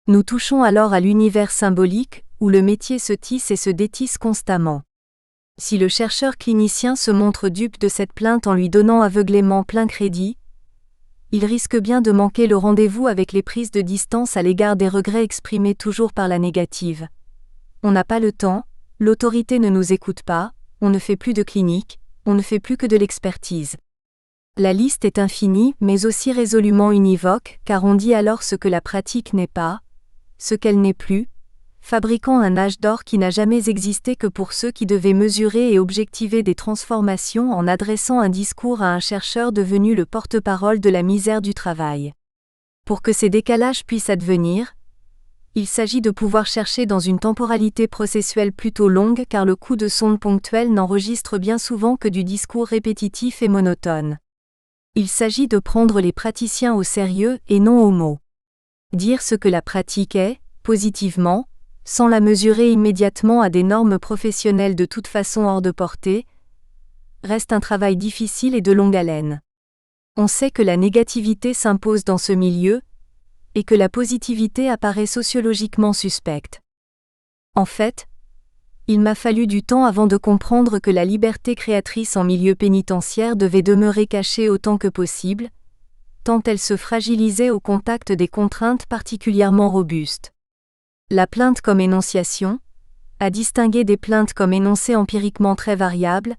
Nous touchons alors à l'univers symbolique, où le métier se tisse et se détisse constamment. Si le chercheur clinicien se montre dupe de cette plainte en lui donnant aveuglément plein crédit, il risque bien de manquer le rendez-vous avec les prises de distance à l'égard des regrets exprimés toujours par la négative. On n'a pas le temps, l'autorité ne nous écoute pas, on ne fait plus de clinique, on ne fait plus que de l'expertise. La liste est infinie, mais aussi résolument univoque, car on dit alors ce que la pratique n'est pas, ce qu'elle n'est plus, fabriquant un âge d'or qui n'a jamais existé que pour ceux qui devaient mesurer et objectiver des transformations en adressant un discours à un chercheur devenu le porte-parole de la misère du travail. Pour que ces décalages puissent advenir, il s'agit de pouvoir chercher dans une temporalité processuelle plutôt longue car le coup de sonde ponctuel n'enregistre bien souvent que du discours répétitif et monotone. Il s'agit de prendre les praticiens au sérieux et non aux mots. Dire ce que la pratique est, positivement, sans la mesurer immédiatement à des normes professionnelles de toute façon hors de portée, reste un travail difficile et de longue haleine. On sait que la négativité s'impose dans ce milieu, et que la positivité apparaît sociologiquement suspecte. En fait, il m'a fallu du temps avant de comprendre que la liberté créatrice en milieu pénitentiaire devait demeurer cachée autant que possible, tant elle se fragilisait au contact des contraintes particulièrement robustes. La plainte comme énonciation, à distinguer des plaintes comme énoncés empiriquement très variables,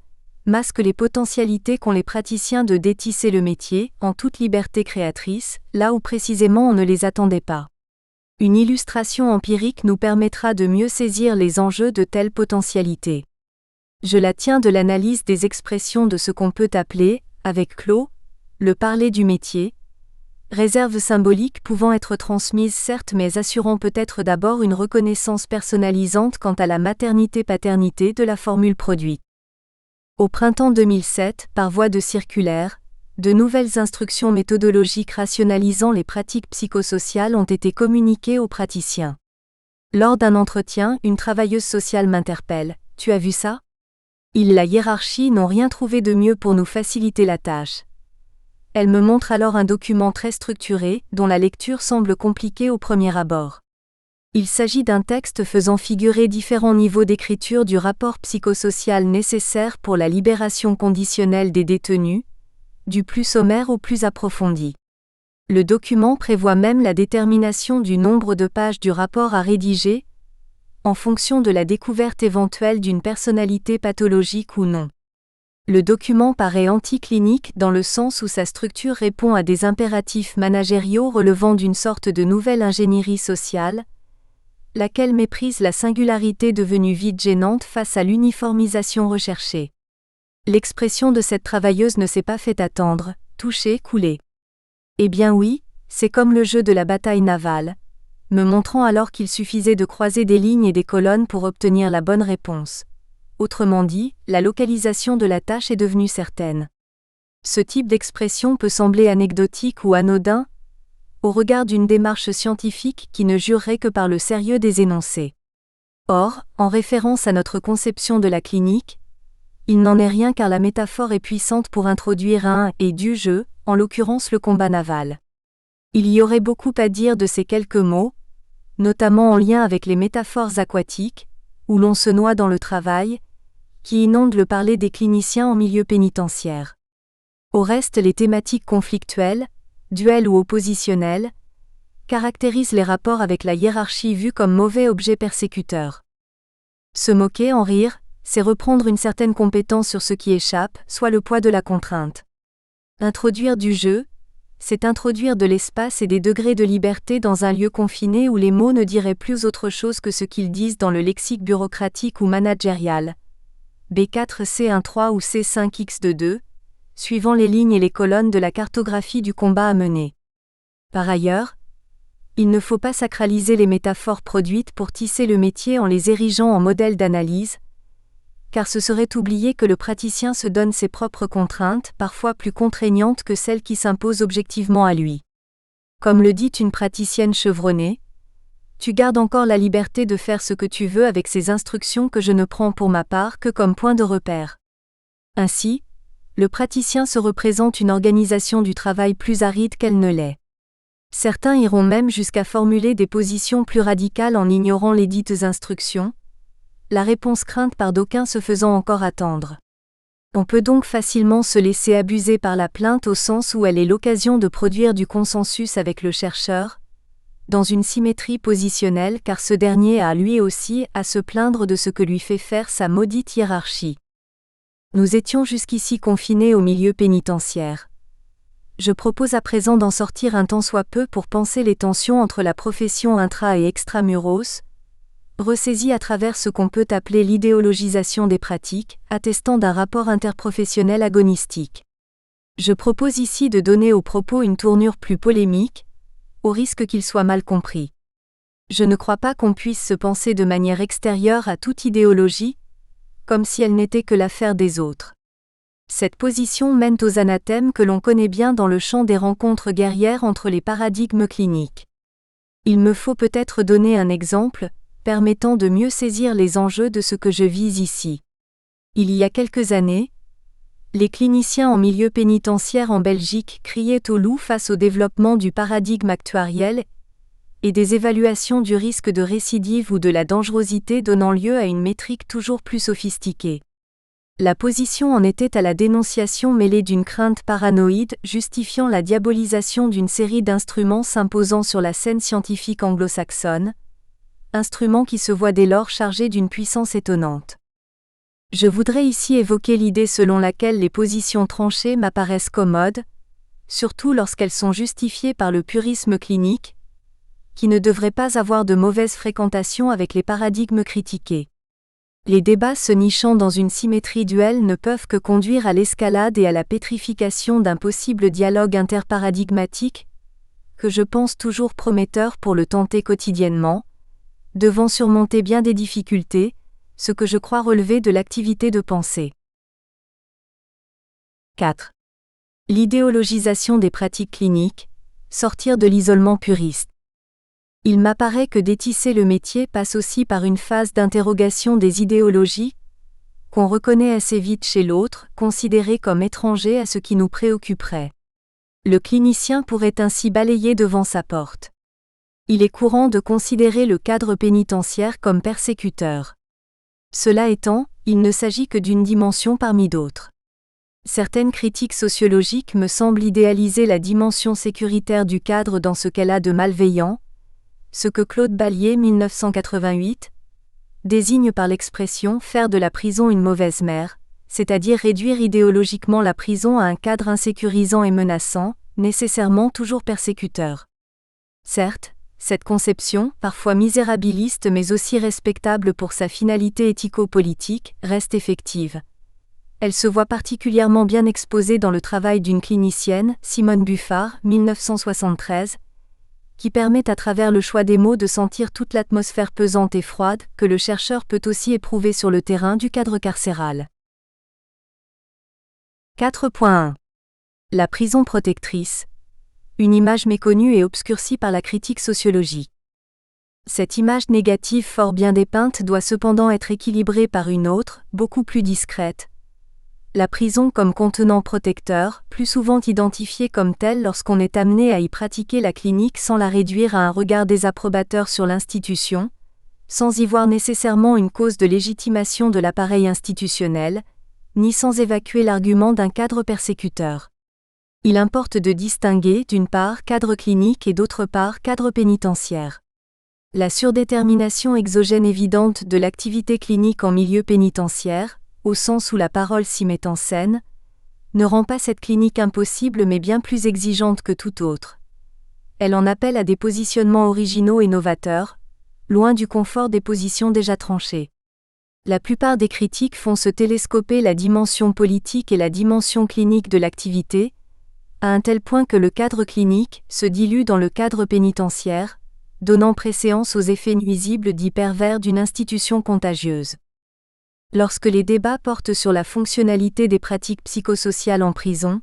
masque les potentialités qu'ont les praticiens de détisser le métier, en toute liberté créatrice, là où précisément on ne les attendait pas. Une illustration empirique nous permettra de mieux saisir les enjeux de telles potentialités. Je la tiens de l'analyse des expressions de ce qu'on peut appeler, avec Clos, le parler du métier, réserve symbolique pouvant être transmise certes mais assurant peut-être d'abord une reconnaissance personnalisante quant à la maternité-paternité de la formule produite. Au printemps 2007, par voie de circulaire, de nouvelles instructions méthodologiques rationalisant les pratiques psychosociales ont été communiquées aux praticiens. Lors d'un entretien, une travailleuse sociale m'interpelle. « Tu as vu ça ? La hiérarchie n'ont rien trouvé de mieux pour nous faciliter la tâche. » Elle me montre alors un document très structuré, dont la lecture semble compliquée au premier abord. Il s'agit d'un texte faisant figurer différents niveaux d'écriture du rapport psychosocial nécessaire pour la libération conditionnelle des détenus, du plus sommaire au plus approfondi. Le document prévoit même la détermination du nombre de pages du rapport à rédiger, en fonction de la découverte éventuelle d'une personnalité pathologique ou non. Le document paraît anticlinique dans le sens où sa structure répond à des impératifs managériaux relevant d'une sorte de nouvelle ingénierie sociale, laquelle méprise la singularité devenue vite gênante face à l'uniformisation recherchée. L'expression de cette travailleuse ne s'est pas fait attendre, toucher, couler. Eh bien oui, c'est comme le jeu de la bataille navale, me montrant alors qu'il suffisait de croiser des lignes et des colonnes pour obtenir la bonne réponse. Autrement dit, la localisation de la tâche est devenue certaine. Ce type d'expression peut sembler anecdotique ou anodin, au regard d'une démarche scientifique qui ne jurerait que par le sérieux des énoncés. Or, en référence à notre conception de la clinique, il n'en est rien car la métaphore est puissante pour introduire un « et du jeu », en l'occurrence le combat naval. Il y aurait beaucoup à dire de ces quelques mots, notamment en lien avec les métaphores aquatiques, où l'on se noie dans le travail, qui inonde le parler des cliniciens en milieu pénitentiaire. Au reste, les thématiques conflictuelles, duels ou oppositionnelles, caractérisent les rapports avec la hiérarchie vus comme mauvais objet persécuteur. Se moquer, en rire, c'est reprendre une certaine compétence sur ce qui échappe, soit le poids de la contrainte. Introduire du jeu, c'est introduire de l'espace et des degrés de liberté dans un lieu confiné où les mots ne diraient plus autre chose que ce qu'ils disent dans le lexique bureaucratique ou managérial. B4 C13 ou C5X22, suivant les lignes et les colonnes de la cartographie du combat à mener. Par ailleurs, il ne faut pas sacraliser les métaphores produites pour tisser le métier en les érigeant en modèle d'analyse, car ce serait oublier que le praticien se donne ses propres contraintes, parfois plus contraignantes que celles qui s'imposent objectivement à lui. Comme le dit une praticienne chevronnée, « Tu gardes encore la liberté de faire ce que tu veux avec ces instructions que je ne prends pour ma part que comme point de repère. » Ainsi, le praticien se représente une organisation du travail plus aride qu'elle ne l'est. Certains iront même jusqu'à formuler des positions plus radicales en ignorant les dites instructions, la réponse crainte par d'aucuns se faisant encore attendre. On peut donc facilement se laisser abuser par la plainte au sens où elle est l'occasion de produire du consensus avec le chercheur, dans une symétrie positionnelle car ce dernier a lui aussi à se plaindre de ce que lui fait faire sa maudite hiérarchie. Nous étions jusqu'ici confinés au milieu pénitentiaire. Je propose à présent d'en sortir un tant soit peu pour penser les tensions entre la profession intra- et extramuros, ressaisie à travers ce qu'on peut appeler l'idéologisation des pratiques, attestant d'un rapport interprofessionnel agonistique. Je propose ici de donner aux propos une tournure plus polémique, au risque qu'ils soient mal compris. Je ne crois pas qu'on puisse se penser de manière extérieure à toute idéologie, comme si elle n'était que l'affaire des autres. Cette position mène aux anathèmes que l'on connaît bien dans le champ des rencontres guerrières entre les paradigmes cliniques. Il me faut peut-être donner un exemple, permettant de mieux saisir les enjeux de ce que je vise ici. Il y a quelques années, les cliniciens en milieu pénitentiaire en Belgique criaient au loup face au développement du paradigme actuariel et des évaluations du risque de récidive ou de la dangerosité donnant lieu à une métrique toujours plus sophistiquée. La position en était à la dénonciation mêlée d'une crainte paranoïde justifiant la diabolisation d'une série d'instruments s'imposant sur la scène scientifique anglo-saxonne, instruments qui se voient dès lors chargés d'une puissance étonnante. Je voudrais ici évoquer l'idée selon laquelle les positions tranchées m'apparaissent commodes, surtout lorsqu'elles sont justifiées par le purisme clinique, qui ne devrait pas avoir de mauvaise fréquentation avec les paradigmes critiqués. Les débats se nichant dans une symétrie duelle ne peuvent que conduire à l'escalade et à la pétrification d'un possible dialogue interparadigmatique, que je pense toujours prometteur pour le tenter quotidiennement, devant surmonter bien des difficultés, ce que je crois relever de l'activité de pensée. 4. L'idéologisation des pratiques cliniques, sortir de l'isolement puriste. Il m'apparaît que détisser le métier passe aussi par une phase d'interrogation des idéologies, qu'on reconnaît assez vite chez l'autre, considéré comme étranger à ce qui nous préoccuperait. Le clinicien pourrait ainsi balayer devant sa porte. Il est courant de considérer le cadre pénitentiaire comme persécuteur. Cela étant, il ne s'agit que d'une dimension parmi d'autres. Certaines critiques sociologiques me semblent idéaliser la dimension sécuritaire du cadre dans ce qu'elle a de malveillant, ce que Claude Ballier 1988 désigne par l'expression « faire de la prison une mauvaise mère », c'est-à-dire réduire idéologiquement la prison à un cadre insécurisant et menaçant, nécessairement toujours persécuteur. Certes, cette conception, parfois misérabiliste mais aussi respectable pour sa finalité éthico-politique, reste effective. Elle se voit particulièrement bien exposée dans le travail d'une clinicienne, Simone Buffard, 1973, qui permet à travers le choix des mots de sentir toute l'atmosphère pesante et froide que le chercheur peut aussi éprouver sur le terrain du cadre carcéral. 4.1. La prison protectrice. Une image méconnue et obscurcie par la critique sociologique. Cette image négative fort bien dépeinte doit cependant être équilibrée par une autre, beaucoup plus discrète. La prison comme contenant protecteur, plus souvent identifiée comme telle lorsqu'on est amené à y pratiquer la clinique sans la réduire à un regard désapprobateur sur l'institution, sans y voir nécessairement une cause de légitimation de l'appareil institutionnel, ni sans évacuer l'argument d'un cadre persécuteur. Il importe de distinguer, d'une part, cadre clinique et d'autre part, cadre pénitentiaire. La surdétermination exogène évidente de l'activité clinique en milieu pénitentiaire, au sens où la parole s'y met en scène, ne rend pas cette clinique impossible mais bien plus exigeante que toute autre. Elle en appelle à des positionnements originaux et novateurs, loin du confort des positions déjà tranchées. La plupart des critiques font se télescoper la dimension politique et la dimension clinique de l'activité, à un tel point que le cadre clinique se dilue dans le cadre pénitentiaire, donnant préséance aux effets nuisibles dits pervers d'une institution contagieuse. Lorsque les débats portent sur la fonctionnalité des pratiques psychosociales en prison,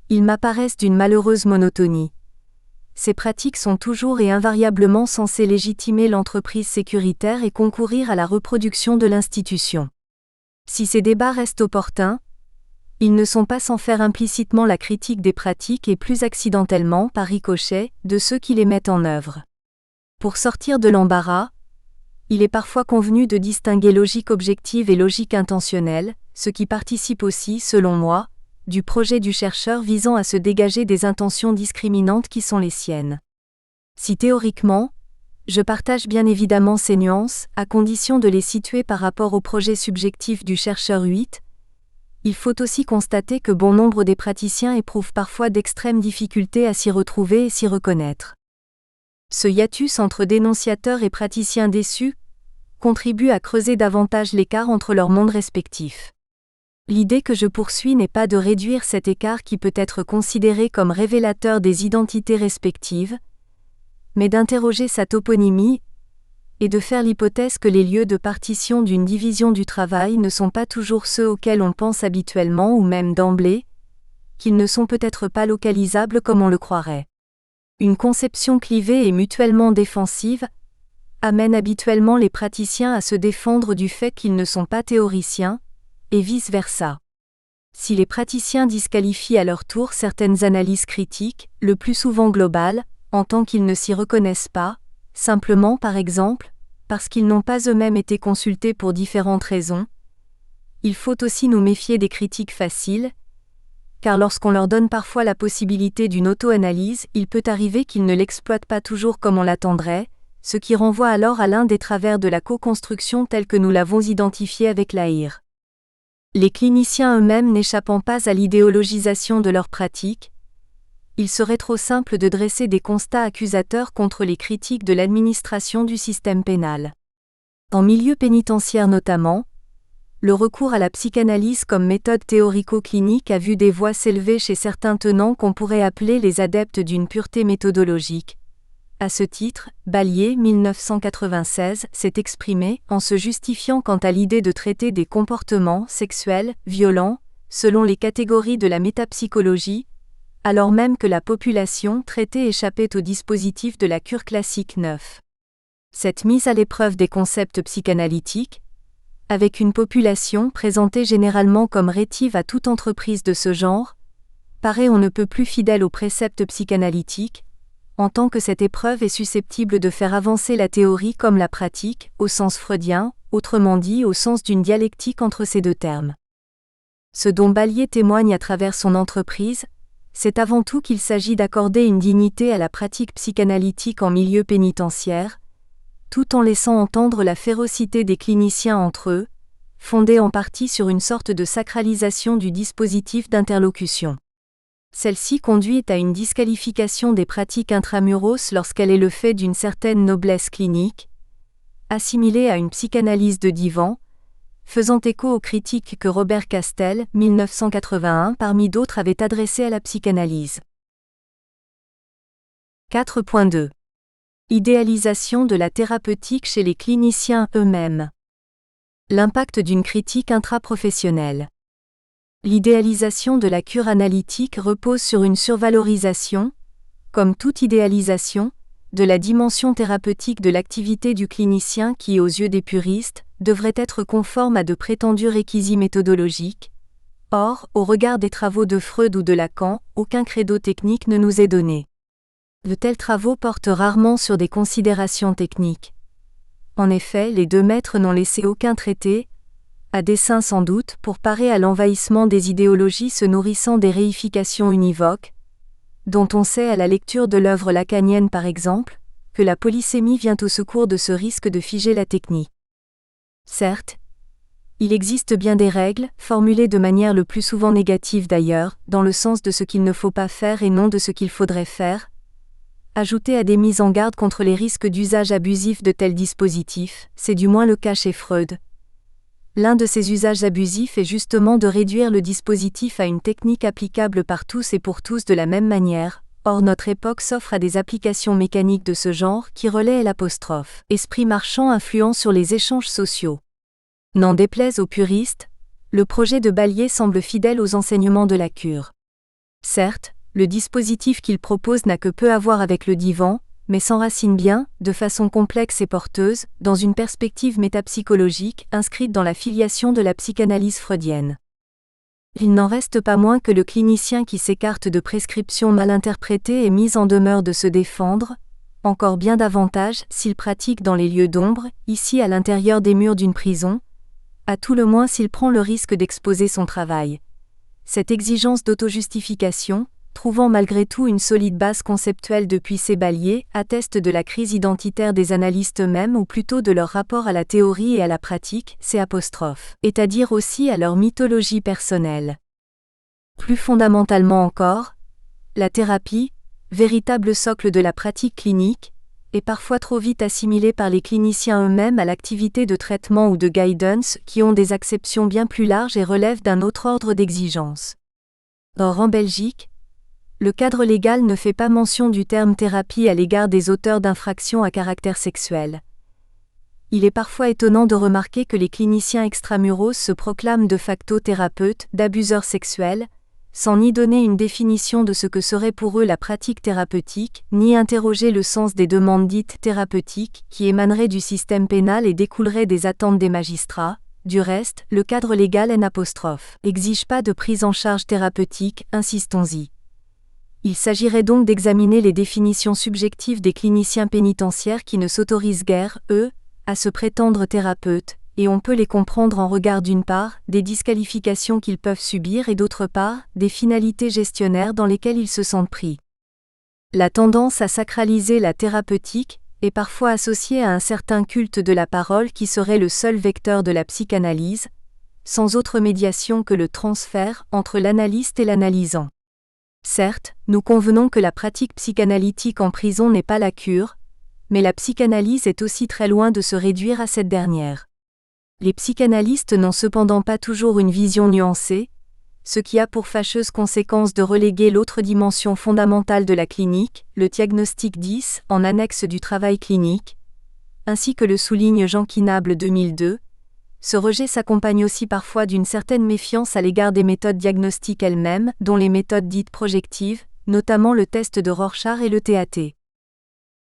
ils m'apparaissent d'une malheureuse monotonie. Ces pratiques sont toujours et invariablement censées légitimer l'entreprise sécuritaire et concourir à la reproduction de l'institution. Si ces débats restent opportuns, ils ne sont pas sans faire implicitement la critique des pratiques et plus accidentellement, par ricochet, de ceux qui les mettent en œuvre. Pour sortir de l'embarras, il est parfois convenu de distinguer logique objective et logique intentionnelle, ce qui participe aussi, selon moi, du projet du chercheur visant à se dégager des intentions discriminantes qui sont les siennes. Si théoriquement, je partage bien évidemment ces nuances, à condition de les situer par rapport au projet subjectif du chercheur 8, il faut aussi constater que bon nombre des praticiens éprouvent parfois d'extrêmes difficultés à s'y retrouver et s'y reconnaître. Ce hiatus entre dénonciateurs et praticiens déçus contribue à creuser davantage l'écart entre leurs mondes respectifs. L'idée que je poursuis n'est pas de réduire cet écart qui peut être considéré comme révélateur des identités respectives, mais d'interroger sa toponymie et de faire l'hypothèse que les lieux de partition d'une division du travail ne sont pas toujours ceux auxquels on pense habituellement ou même d'emblée, qu'ils ne sont peut-être pas localisables comme on le croirait. Une conception clivée et mutuellement défensive amène habituellement les praticiens à se défendre du fait qu'ils ne sont pas théoriciens, et vice-versa. Si les praticiens disqualifient à leur tour certaines analyses critiques, le plus souvent globales, en tant qu'ils ne s'y reconnaissent pas, simplement par exemple, parce qu'ils n'ont pas eux-mêmes été consultés pour différentes raisons, il faut aussi nous méfier des critiques faciles, car lorsqu'on leur donne parfois la possibilité d'une auto-analyse, il peut arriver qu'ils ne l'exploitent pas toujours comme on l'attendrait, ce qui renvoie alors à l'un des travers de la co-construction telle que nous l'avons identifié avec Lahire. Les cliniciens eux-mêmes n'échappant pas à l'idéologisation de leurs pratiques, il serait trop simple de dresser des constats accusateurs contre les critiques de l'administration du système pénal. En milieu pénitentiaire notamment, le recours à la psychanalyse comme méthode théorico-clinique a vu des voix s'élever chez certains tenants qu'on pourrait appeler les adeptes d'une pureté méthodologique. À ce titre, Ballier, 1996, s'est exprimé en se justifiant quant à l'idée de traiter des comportements sexuels, violents, selon les catégories de la métapsychologie, alors même que la population traitée échappait au dispositif de la cure classique 9. Cette mise à l'épreuve des concepts psychanalytiques, avec une population présentée généralement comme rétive à toute entreprise de ce genre, paraît on ne peut plus fidèle aux préceptes psychanalytiques, en tant que cette épreuve est susceptible de faire avancer la théorie comme la pratique, au sens freudien, autrement dit au sens d'une dialectique entre ces deux termes. Ce dont Ballier témoigne à travers son entreprise, c'est avant tout qu'il s'agit d'accorder une dignité à la pratique psychanalytique en milieu pénitentiaire, tout en laissant entendre la férocité des cliniciens entre eux, fondée en partie sur une sorte de sacralisation du dispositif d'interlocution. Celle-ci conduit à une disqualification des pratiques intramuros lorsqu'elle est le fait d'une certaine noblesse clinique, assimilée à une psychanalyse de divan, faisant écho aux critiques que Robert Castel, 1981, parmi d'autres avait adressées à la psychanalyse. 4.2. Idéalisation de la thérapeutique chez les cliniciens eux-mêmes. L'impact d'une critique intraprofessionnelle. L'idéalisation de la cure analytique repose sur une survalorisation, comme toute idéalisation, de la dimension thérapeutique de l'activité du clinicien qui, aux yeux des puristes, devrait être conforme à de prétendus réquisites méthodologiques. Or, au regard des travaux de Freud ou de Lacan, aucun credo technique ne nous est donné. De tels travaux portent rarement sur des considérations techniques. En effet, les deux maîtres n'ont laissé aucun traité, à dessein sans doute, pour parer à l'envahissement des idéologies se nourrissant des réifications univoques, dont on sait à la lecture de l'œuvre lacanienne par exemple, que la polysémie vient au secours de ce risque de figer la technie. Certes, il existe bien des règles, formulées de manière le plus souvent négative d'ailleurs, dans le sens de ce qu'il ne faut pas faire et non de ce qu'il faudrait faire, ajoutées à des mises en garde contre les risques d'usage abusif de tels dispositifs, c'est du moins le cas chez Freud. L'un de ces usages abusifs est justement de réduire le dispositif à une technique applicable par tous et pour tous de la même manière. Or notre époque s'offre à des applications mécaniques de ce genre qui relaient l'apostrophe. Esprit marchand influent sur les échanges sociaux. N'en déplaise aux puristes, le projet de Balliet semble fidèle aux enseignements de la cure. Certes, le dispositif qu'il propose n'a que peu à voir avec le divan, mais s'enracine bien, de façon complexe et porteuse, dans une perspective métapsychologique inscrite dans la filiation de la psychanalyse freudienne. Il n'en reste pas moins que le clinicien qui s'écarte de prescriptions mal interprétées est mis en demeure de se défendre, encore bien davantage s'il pratique dans les lieux d'ombre, ici à l'intérieur des murs d'une prison, à tout le moins s'il prend le risque d'exposer son travail. Cette exigence d'autojustification, trouvant malgré tout une solide base conceptuelle depuis ces Balliet, atteste de la crise identitaire des analystes eux-mêmes ou plutôt de leur rapport à la théorie et à la pratique, c'est-à-dire aussi à leur mythologie personnelle. Plus fondamentalement encore, la thérapie, véritable socle de la pratique clinique, est parfois trop vite assimilée par les cliniciens eux-mêmes à l'activité de traitement ou de guidance qui ont des acceptions bien plus larges et relèvent d'un autre ordre d'exigence. Or en Belgique, le cadre légal ne fait pas mention du terme thérapie à l'égard des auteurs d'infractions à caractère sexuel. Il est parfois étonnant de remarquer que les cliniciens extramuros se proclament de facto thérapeutes d'abuseurs sexuels, sans ni donner une définition de ce que serait pour eux la pratique thérapeutique, ni interroger le sens des demandes dites thérapeutiques qui émaneraient du système pénal et découleraient des attentes des magistrats. Du reste, le cadre légal n'exige pas de prise en charge thérapeutique, insistons-y. Il s'agirait donc d'examiner les définitions subjectives des cliniciens pénitentiaires qui ne s'autorisent guère, eux, à se prétendre thérapeutes, et on peut les comprendre en regard d'une part, des disqualifications qu'ils peuvent subir et d'autre part, des finalités gestionnaires dans lesquelles ils se sentent pris. La tendance à sacraliser la thérapeutique est parfois associée à un certain culte de la parole qui serait le seul vecteur de la psychanalyse, sans autre médiation que le transfert entre l'analyste et l'analysant. Certes, nous convenons que la pratique psychanalytique en prison n'est pas la cure, mais la psychanalyse est aussi très loin de se réduire à cette dernière. Les psychanalystes n'ont cependant pas toujours une vision nuancée, ce qui a pour fâcheuse conséquence de reléguer l'autre dimension fondamentale de la clinique, le diagnostic 10, en annexe du travail clinique, ainsi que le souligne Jean Kinable 2002. Ce rejet s'accompagne aussi parfois d'une certaine méfiance à l'égard des méthodes diagnostiques elles-mêmes, dont les méthodes dites projectives, notamment le test de Rorschach et le TAT.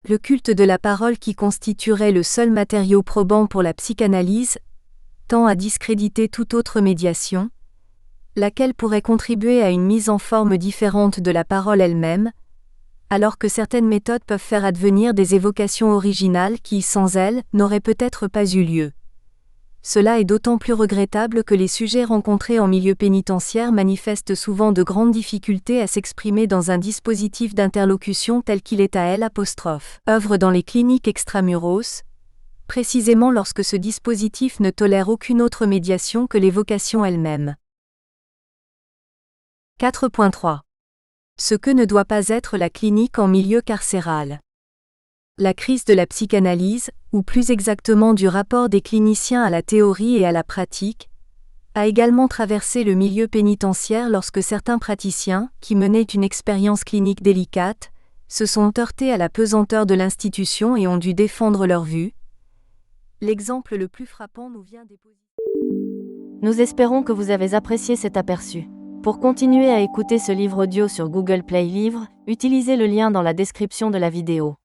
Le culte de la parole qui constituerait le seul matériau probant pour la psychanalyse tend à discréditer toute autre médiation, laquelle pourrait contribuer à une mise en forme différente de la parole elle-même, alors que certaines méthodes peuvent faire advenir des évocations originales qui, sans elles, n'auraient peut-être pas eu lieu. Cela est d'autant plus regrettable que les sujets rencontrés en milieu pénitentiaire manifestent souvent de grandes difficultés à s'exprimer dans un dispositif d'interlocution tel qu'il est à œuvre dans les cliniques extramuros, précisément lorsque ce dispositif ne tolère aucune autre médiation que l'évocation elle-même. 4.3. Ce que ne doit pas être la clinique en milieu carcéral. La crise de la psychanalyse, ou plus exactement du rapport des cliniciens à la théorie et à la pratique, a également traversé le milieu pénitentiaire lorsque certains praticiens, qui menaient une expérience clinique délicate, se sont heurtés à la pesanteur de l'institution et ont dû défendre leur vue. L'exemple le plus frappant nous vient des...
Nous espérons que vous avez apprécié cet aperçu. Pour continuer à écouter ce livre audio sur Google Play Livres, utilisez le lien dans la description de la vidéo.